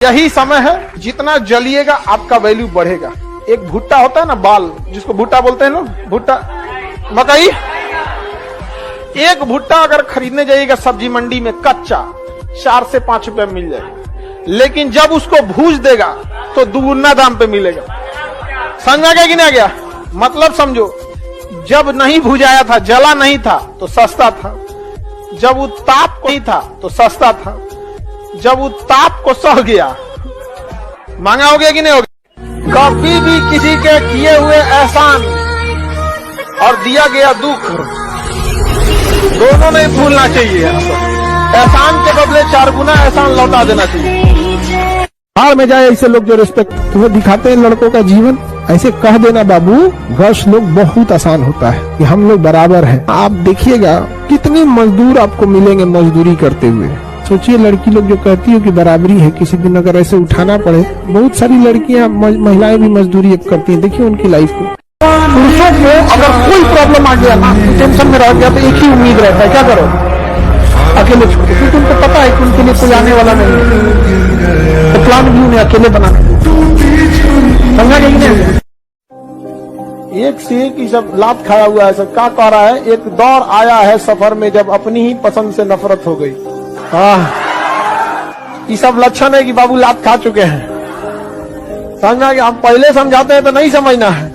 यही समय है, जितना जलिएगा आपका वैल्यू बढ़ेगा। एक भुट्टा होता है ना, बाल, जिसको भुट्टा बोलते हैं लोग, भुट्टा मकई। एक भुट्टा अगर खरीदने जाइएगा सब्जी मंडी में कच्चा 4 से 5 रुपए में मिल जाएगा, लेकिन जब उसको भूज देगा तो दुगुना दाम पे मिलेगा। समझ आ गया कि नहीं आ गया? मतलब समझो, जब नहीं भुजाया था, जला नहीं था तो सस्ता था, जब वो ताप नहीं था तो सस्ता था, जब वो ताप को सह गया महंगा हो गया कि नहीं हो गया? कभी भी किसी के किए हुए एहसान और दिया गया दुख दोनों नहीं भूलना चाहिए। एहसान के बदले 4 गुना एहसान लौटा देना चाहिए। बाहर में जाए ऐसे लोग जो रिस्पेक्ट वो दिखाते हैं लड़कों का जीवन, ऐसे कह देना बाबू गर्ल्स लोग बहुत आसान होता है कि हम लोग बराबर हैं। आप देखिएगा कितने मजदूर आपको मिलेंगे मजदूरी करते हुए। सोचिए लड़की लोग जो कहती है कि बराबरी है, किसी दिन अगर ऐसे उठाना पड़े, बहुत सारी लड़कियां महिलाएं भी मजदूरी करती हैं। देखिए उनकी लाइफ को। पुरुषों को अगर कोई प्रॉब्लम आ गया ना, टेंशन में रह गया, तो एक ही उम्मीद रहता है, क्या करो, अकेले छोड़ो, क्योंकि उनको पता है कि उनके लिए कोई आने वाला नहीं है, तो प्लान भी उन्हें अकेले बनाना। समझा कि नहीं? एक से एक ही सब लात खाया हुआ है। सब क्या कह रहा है, एक दौर आया है सफर में जब अपनी ही पसंद से नफरत हो गई। ये सब लक्षण है कि बाबू लात खा चुके हैं। समझा कि हम पहले समझाते हैं तो नहीं समझना है।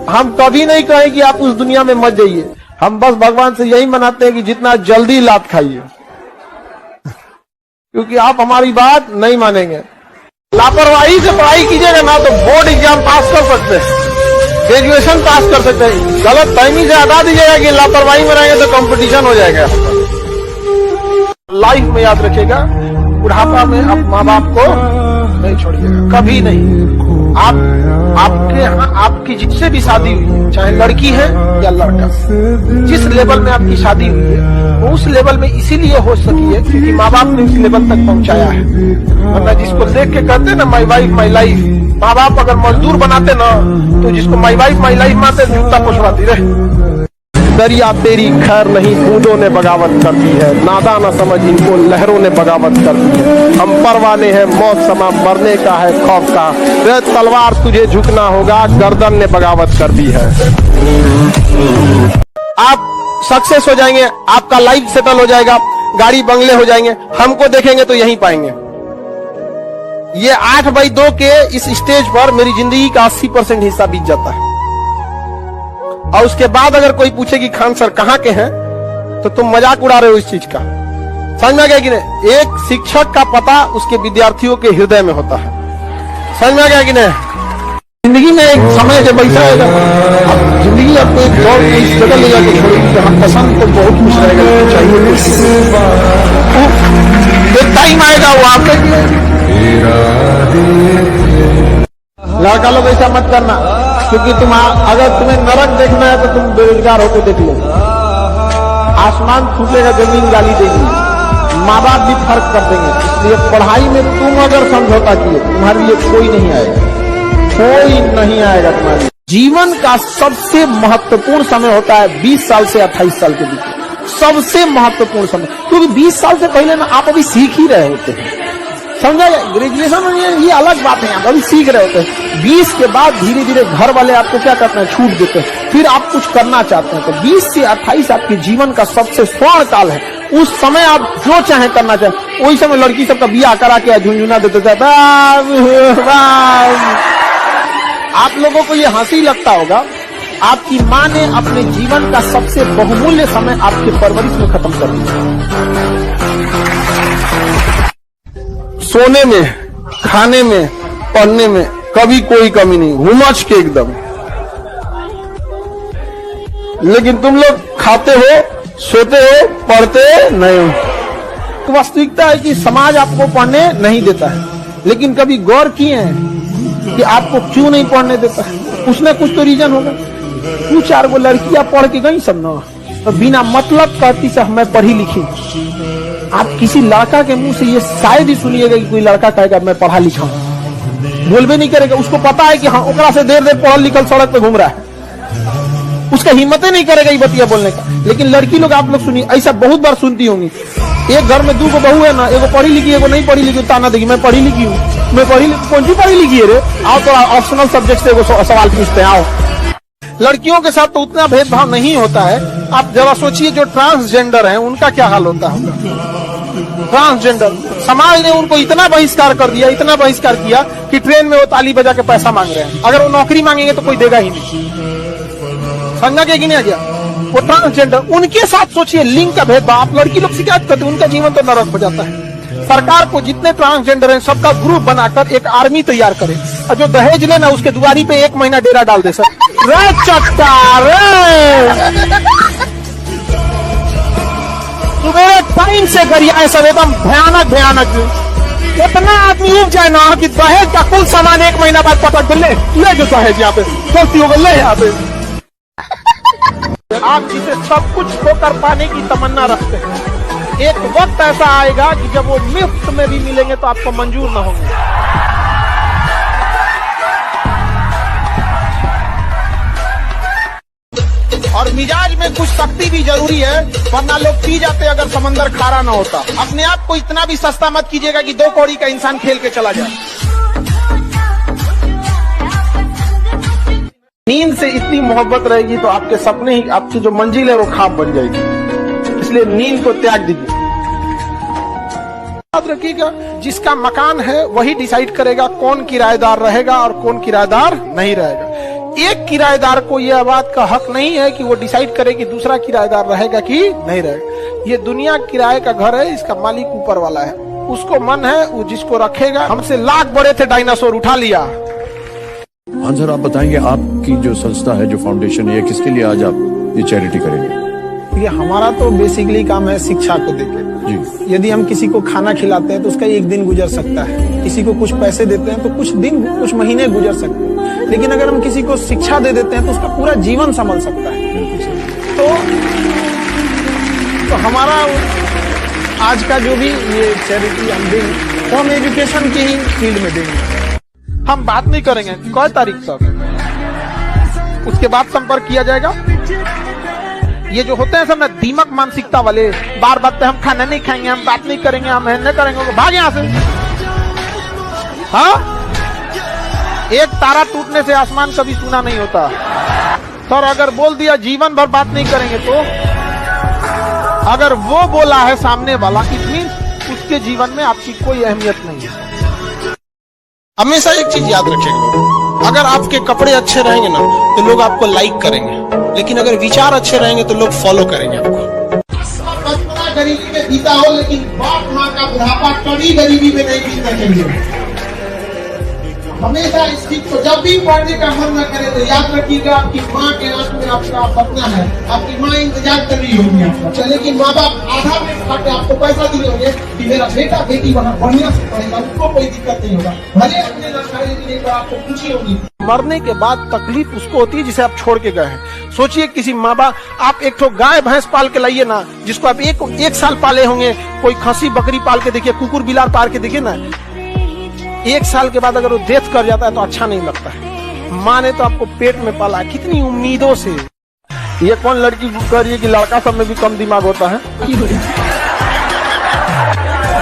हम कभी नहीं कहें कि आप उस दुनिया में मत जाइए, हम बस भगवान से यही मनाते हैं कि जितना जल्दी लात खाइए, क्योंकि आप हमारी बात नहीं मानेंगे। लापरवाही से पढ़ाई कीजिएगा ना तो बोर्ड एग्जाम पास कर सकते हैं, ग्रेजुएशन पास कर सकते हैं। गलत फहमी से हटा दीजिएगा कि लापरवाही में रहेंगे तो कंपटीशन हो जाएगा। लाइफ में याद रखिएगा, बुढ़ापा में आप माँ बाप को नहीं छोड़िएगा, कभी नहीं। आपके यहाँ आपकी जिससे भी शादी हुई है, चाहे लड़की है या लड़का, जिस लेवल में आपकी शादी हुई है वो उस लेवल में इसीलिए हो सकी है क्योंकि माँ बाप ने उस लेवल तक पहुंचाया है। वरना जिसको देख के कहते हैं ना माई वाइफ माई लाइफ, माँ बाप अगर मजदूर बनाते ना तो जिसको माई वाइफ माई लाइफ मानते जूता पोछवाती रहे। दरिया तेरी खैर नहीं, बूंदों ने बगावत कर दी है, नादा न समझ इनको लहरों ने बगावत कर दी है। हम परवाने हैं मौत समा, मरने का है खौफ का, रे तलवार तुझे झुकना होगा, गर्दन ने बगावत कर दी है। आप सक्सेस हो जाएंगे, आपका लाइफ सेटल हो जाएगा, गाड़ी बंगले हो जाएंगे, हमको देखेंगे तो यहीं पाएंगे। ये 8/2 के इस स्टेज पर मेरी जिंदगी का 80% हिस्सा बीत जाता है। और उसके बाद अगर कोई पूछे कि खान सर कहाँ के हैं तो तुम मजाक उड़ा रहे हो इस चीज का। समझ में आ गया कि नहीं? एक शिक्षक का पता उसके विद्यार्थियों के हृदय में होता है। समझ में आ गया कि नहीं? जिंदगी में एक समय जब ऐसा आएगा, अब जिंदगी आपको एक दौर में इस जगह ले जाकर छोड़ेगी कि हम पसंद तो बहुत कुछ रहेगा, चाहिए एक टाइम आएगा वो आपके। लड़का लोग ऐसा मत करना, क्योंकि तुम अगर तुम्हें नरक देखना है तो तुम बेरोजगार होकर देख लो। आसमान फूटेगा, जमीन गाली देगी, माँ बाप भी फर्क कर देंगे। इसलिए पढ़ाई में तुम अगर समझौता किए, तुम्हारे लिए कोई नहीं आएगा, कोई नहीं आएगा तुम्हारे लिए। जीवन का सबसे महत्वपूर्ण समय होता है 20 साल से 28 साल के बीच, सबसे महत्वपूर्ण समय, क्योंकि 20 साल से पहले ना आप अभी सीख ही रहे होते हैं। समझा? ग्रेजुएशन ये अलग बात है, आप अभी सीख रहे होते हैं। 20 के बाद धीरे धीरे घर वाले आपको क्या करते हैं, छूट देते हैं, फिर आप कुछ करना चाहते हैं। तो 20 से 28 आपके जीवन का सबसे स्वर्ण काल है। उस समय आप जो चाहे करना चाहे। वही समय लड़की सबका बियाह करा के झुंझुना देते थे। आप लोगों को ये हंसी लगता होगा, आपकी माँ ने अपने जीवन का सबसे बहुमूल्य समय आपके परवरिश में खत्म कर दिया। सोने में, खाने में, पढ़ने में कभी कोई कमी नहीं, हुमच के एकदम। लेकिन तुम लोग खाते हो, सोते हो, पढ़ते नहीं हो। वास्तविकता है कि समाज आपको पढ़ने नहीं देता है, लेकिन कभी गौर किए हैं कि आपको क्यों नहीं पढ़ने देता है? कुछ ना कुछ तो रीजन होगा। 2-4 गो लड़कियां पढ़ के गई सब ना, तो बिना मतलब कहती से मैं पढ़ी लिखी। आप किसी लड़का के मुंह से ये शायद ही सुनिएगा कि कोई लड़का कहेगा मैं पढ़ा लिखा हूं, बोलबे नहीं करेगा। उसको पता है कि हाँ ओकरा से देर पढ़ल लिखल सड़क पे घूम रहा है, उसका हिम्मत ही नहीं करेगा ये बतिया बोलने का। लेकिन लड़की लोग, आप लोग सुनिए, ऐसा बहुत बार सुनती होंगी, एक घर में 2 गो बहू है ना, एगो पढ़ी लिखी एगो नहीं पढ़ी लिखी, ताना देगी मैं पढ़ी लिखी हूँ, मैं कौन सी पढ़ी लिखी है रे। आओ तो ऑप्शनल सब्जेक्ट से एगो सवाल पूछते हैं, आओ। लड़कियों के साथ तो उतना भेदभाव नहीं होता है। आप जरा सोचिए जो ट्रांसजेंडर हैं उनका क्या हाल होता है। ट्रांसजेंडर समाज ने उनको इतना बहिष्कार कर दिया, इतना बहिष्कार किया कि ट्रेन में वो ताली बजा के पैसा मांग रहे हैं। अगर वो नौकरी मांगेंगे तो कोई देगा ही नहीं। समझा के कि नहीं आ गया। वो ट्रांसजेंडर, उनके साथ सोचिए लिंग का भेदभाव। आप लड़की लोग शिकायत करते हैं, उनका जीवन तो नरक हो जाता है। सरकार को जितने ट्रांसजेंडर हैं सबका ग्रुप बनाकर एक आर्मी तैयार करे, और जो दहेज लेना उसके दुआरी पे 1 महीना डेरा डाल दे। सर रे चट्टा सुबह टाइम से गरियाए सब एकदम भयानक भयानक। इतना आदमी उग जाए ना कि दहेज का कुल सामान 1 महीना बाद पटक ले जो दहेज यहाँ पे गलती हो गई यहाँ पे। आप जिसे सब कुछ होकर पाने की तमन्ना रखते हैं, एक वक्त ऐसा आएगा कि जब वो मुफ्त में भी मिलेंगे तो आपको मंजूर न होंगे। और मिजाज में कुछ शक्ति भी जरूरी है, वरना लोग पी जाते अगर समंदर खारा ना होता। अपने आप को इतना भी सस्ता मत कीजिएगा कि 2 कौड़ी का इंसान खेल के चला जाए। नींद से इतनी मोहब्बत रहेगी तो आपके सपने ही, आपकी जो मंजिल है वो ख्वाब बन जाएगी। इसलिए नींद को त्याग दीजिए। याद रखिएगा, जिसका मकान है वही डिसाइड करेगा कौन किराएदार रहेगा और कौन किराएदार नहीं रहेगा। एक किराएदार को यह बात का हक नहीं है कि वो डिसाइड करे कि दूसरा किराएदार रहेगा कि नहीं रहेगा। ये दुनिया किराए का घर है, इसका मालिक ऊपर वाला है। उसको मन है वो जिसको रखेगा। हमसे लाख बड़े थे डायनासोर, उठा लिया। हाँ सर, आप बताएंगे आपकी जो संस्था है, जो फाउंडेशन है, किसके लिए आज आप ये चैरिटी करेंगे? ये हमारा तो बेसिकली काम है शिक्षा को देके जी। यदि हम किसी को खाना खिलाते हैं तो उसका 1 दिन गुजर सकता है, किसी को कुछ पैसे देते हैं तो कुछ दिन कुछ महीने गुजर सकते हैं, लेकिन अगर हम किसी को शिक्षा दे देते हैं तो उसका पूरा जीवन संभल सकता है। तो हमारा आज का जो भी ये चैरिटी हम देंगे तो हम एजुकेशन की ही फील्ड में देंगे। हम बात नहीं करेंगे 1 तारीख तक, उसके बाद संपर्क किया जाएगा। ये जो होते हैं सब ना दीमक मानसिकता वाले, बार बार हम खाना नहीं खाएंगे, हम बात नहीं करेंगे, हम नहीं करेंगे, भाग यहाँ से। हाँ, एक तारा टूटने से आसमान कभी सुना नहीं होता। सर अगर बोल दिया जीवन भर बात नहीं करेंगे, तो अगर वो बोला है सामने वाला, इट मींस उसके जीवन में आपकी कोई अहमियत नहीं है। हमेशा एक चीज याद रखिएगा, अगर आपके कपड़े अच्छे रहेंगे ना तो लोग आपको लाइक करेंगे, लेकिन अगर विचार अच्छे रहेंगे तो लोग फॉलो करेंगे आपको। बचपना गरीबी में बीता हो, लेकिन बाप माँ का बुढ़ापा कभी गरीबी में नहीं बीतना चाहिए। हमेशा इस चीज को जब भी पढ़ने का मन न करे तो याद रखिएगा, आपकी माँ के आंख में आपका सपना है, आपकी माँ इंतजार कर रही होगी आपका। लेकिन माँ बाप आधा पेट खा के आपको पैसा दिए होंगे कि मेरा बेटा बेटी वहाँ बढ़िया से पढ़ेगा, उसको कोई दिक्कत नहीं होगा, भले अपने नौकरी देने पर आपको खुशी होगी। मरने के बाद तकलीफ उसको होती है जिसे आप छोड़ के गए हैं। सोचिए किसी माँ बाप, आप एक ठो गाय भैंस पाल के लाइए ना, जिसको आप एक साल पाले होंगे, कोई खसी बकरी पाल के देखिए, कुकुर बिलार पाल के देखिए ना, 1 साल के बाद अगर वो डेथ कर जाता है तो अच्छा नहीं लगता है। माँ ने तो आपको पेट में पाला, कितनी उम्मीदों से। ये कौन लड़की कह रही है कि लड़का सब में भी कम दिमाग होता है?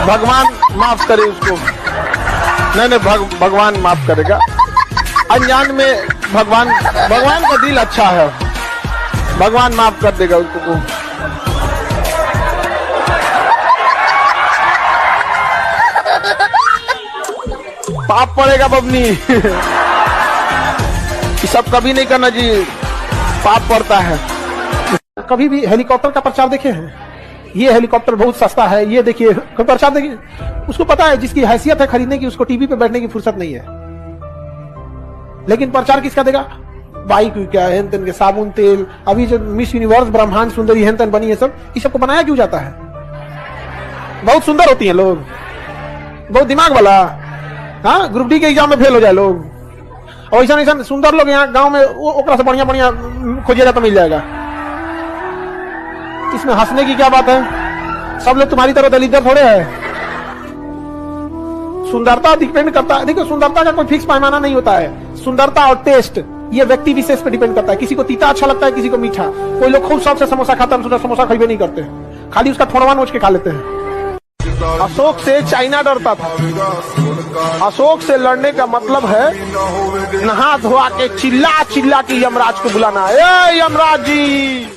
भगवान माफ करे उसको। नहीं, भगवान माफ करेगा। अनजान में भगवान का दिल अच्छा है, भगवान माफ कर देगा उसको। पाप पड़ेगा बबनी। सब कभी नहीं करना जी, पाप पड़ता है। कभी भी हेलीकॉप्टर का प्रचार देखे हैं? ये हेलीकॉप्टर बहुत सस्ता है, ये देखिए प्रचार देखिए। उसको पता है जिसकी हैसियत है खरीदने की, उसको टीवी पे बैठने की फुर्सत नहीं है, लेकिन प्रचार किसका देगा? बाइक क्या है, के साबुन तेल, अभी जो मिस यूनिवर्स ब्रह्मांड सुंदरी हेन बनी है, सब इस सबको बनाया क्यों जाता है? बहुत सुंदर होती हैं लोग, बहुत दिमाग वाला। हाँ, ग्रुप डी के एग्जाम में फेल हो जाए लोग, और ऐसा सुंदर लोग यहाँ गांव में ओकरा से बढ़िया खोजिएगा तो मिल जाएगा। इसमें हंसने की क्या बात है? सब लोग तुम्हारी तरह दलित थोड़े है। सुंदरता डिपेंड करता है, देखो सुंदरता का कोई फिक्स पैमाना नहीं होता है। सुंदरता और टेस्ट ये व्यक्ति विशेष पे डिपेंड करता है। किसी को तीता अच्छा लगता है, किसी को मीठा। कोई लोग खूब शौक से समोसा खाता है, समोसा खरीदे नहीं करते, खाली उसका थोड़वा नोच के खा लेते हैं। अशोक से चाइना डरता था। अशोक से लड़ने का मतलब है नहा धोआ के चिल्ला चिल्ला के यमराज को बुलाना, ए यमराज जी